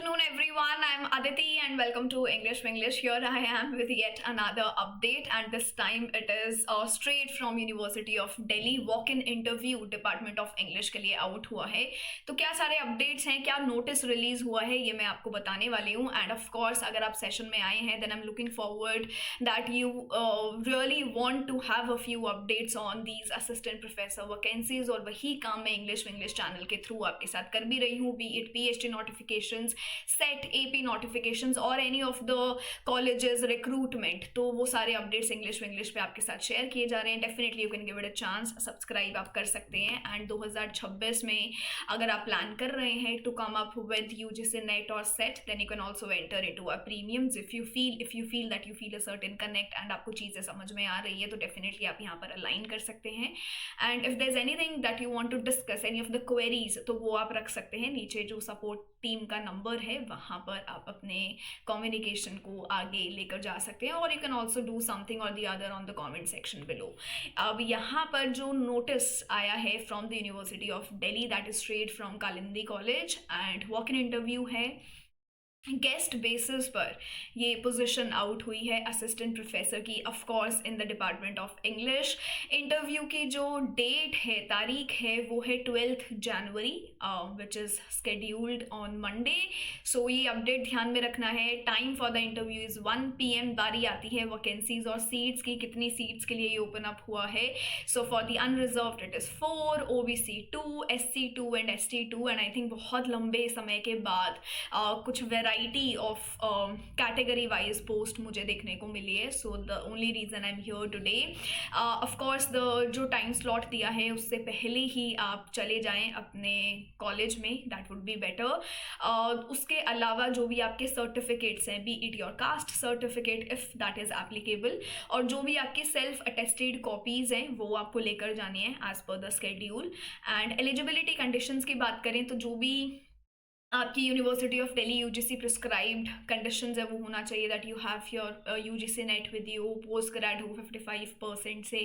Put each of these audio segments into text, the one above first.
afternoon, everyone. I'm Aditi, and welcome to English English. Here I am with yet another update, and this time it is straight from University of Delhi. Walk-in interview Department of English के लिए out हुआ है. तो क्या सारे updates हैं, क्या notice release हुआ है, ये मैं आपको बताने वाली हूँ. एंड ऑफ कोर्स अगर आप सेशन में आए हैं, then I'm looking forward that you really want to have a few updates on these assistant professor vacancies. और वही काम मैं English चैनल के थ्रू आपके साथ कर भी रही हूँ. be it PhD notifications, SET AP notifications और any of the colleges recruitment, तो वो सारे अपडेट्स इंग्लिश पे आपके साथ शेयर किए जा रहे हैं. Definitely you can give it a chance. Subscribe आप कर सकते हैं. एंड 2026 में अगर आप प्लान कर रहे हैं to come up with UGC NET और SET, then you can also enter into a premiums if you feel that you feel a certain connect and आपको चीज़ें समझ में आ रही है, तो डेफिनेटली आप यहाँ पर अलाइन कर सकते हैं. And if there is anything that you want to discuss, any of the queries, तो वो आप रख सकते हैं. नीचे जो सपोर्ट टीम का नंबर है वहाँ पर आप अपने कम्युनिकेशन को आगे लेकर जा सकते हैं. और you can also do something or the other on the comment section below. अब यहाँ पर जो नोटिस आया है from the university of Delhi, that is straight from Kalindi college, and walk in interview है. गेस्ट बेसिस पर ये पोजीशन आउट हुई है असिस्टेंट प्रोफेसर की, of course in the department of English. Interview की जो डेट है, तारीख है, वो है 12 January, which is scheduled on Monday. So ये अपडेट ध्यान में रखना है. Time for the interview is 1 PM. बारी आती है वैकेंसीज और सीट्स की, कितनी सीट्स के लिए ये ओपन अप हुआ है. So for the unreserved it is 4, OBC 2, SC 2 and ST 2. And I think बहुत लंबे समय के बाद कुछ variety of category wise post मुझे देखने को मिली है. So the only reason I am here today. Of course the जो टाइम स्लॉट दिया है उससे पहले ही आप चले जाएं अपने कॉलेज में, दैट वुड बी बेटर. उसके अलावा जो भी आपके सर्टिफिकेट्स हैं, B it your caste certificate if that is applicable, और जो भी आपकी सेल्फ अटेस्टेड कॉपीज़ हैं वो आपको लेकर जानी है as per the schedule. And eligibility conditions की बात करें तो जो भी आपकी University of Delhi UGC prescribed conditions है वो होना चाहिए. That you have your UGC NET with you, post grade हो 55% से,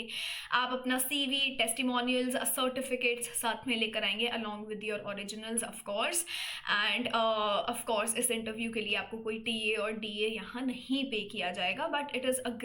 आप अपना CV, टेस्टिमोनियल्स, सर्टिफिकेट्स साथ में लेकर आएंगे along with your originals of course. End of course इस इंटरव्यू के लिए आपको कोई TA और DA यहाँ नहीं पे किया जाएगा, but it is a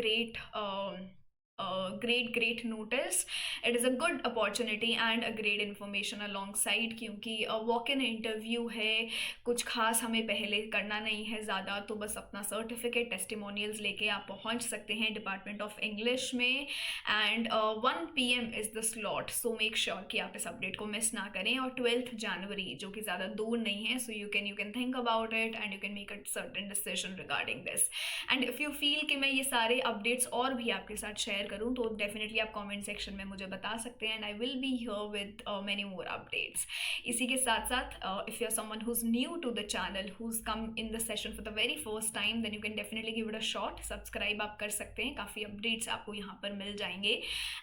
great notice. It is a good opportunity and a great information alongside, क्योंकि वॉक इन इंटरव्यू है, कुछ खास हमें पहले करना नहीं है ज़्यादा, तो बस अपना सर्टिफिकेट, टेस्टिमोनियल्स लेके आप पहुंच सकते हैं डिपार्टमेंट ऑफ इंग्लिश में. And 1 PM is the slot, so make sure कि आप इस अपडेट को मिस ना करें. और 12 जनवरी जो कि ज़्यादा दूर नहीं है, so you can think about it and you can make a certain decision regarding this. And if you feel कि मैं ये सारे अपडेट्स और भी आपके साथ शेयर करूं, तो डेफिनेटली आप कमेंट सेक्शन में मुझे बता सकते हैं. And I will be here with many more updates. इसी के साथ साथ if you are someone who is new to the channel, who is come in the session for the very first time, then you can definitely give it a shot. Subscribe आप कर सकते हैं, काफ़ी updates आपको यहाँ पर मिल जाएंगे.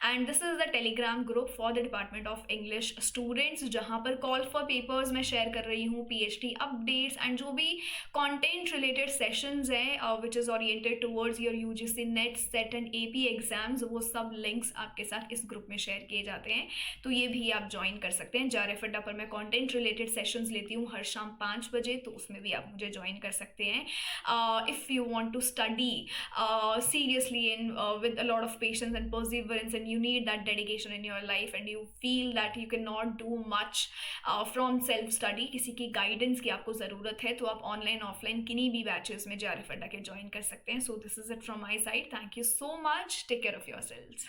And this is the Telegram group for the department of English students, जहाँ पर कॉल फॉर पेपर्स मैं शेयर कर रही हूँ, PhD अपडेट्स एंड जो भी कॉन्टेंट रिलेटेड सेशंस हैं which is oriented towards your UGC net, set and AP exams, वो सब लिंक्स आपके साथ इस ग्रुप में शेयर किए जाते हैं. तो ये भी आप ज्वाइन कर सकते हैं. जारेफ अड्डा पर मैं कंटेंट रिलेटेड सेशंस लेती हूँ हर शाम 5 बजे, तो उसमें भी आप मुझे ज्वाइन कर सकते हैं. If you want to study seriously in with a lot of patience and perseverance, and you need that dedication in your life, and you feel that you can not do much from self study, किसी की guidance की आपको ज़रूरत है, तो आप online offline किन्हीं भी बैचेस में जारेफ अड्डा के ज्वाइन कर सकते हैं. So this is it from my side. Thank you so much. Take care of your selves.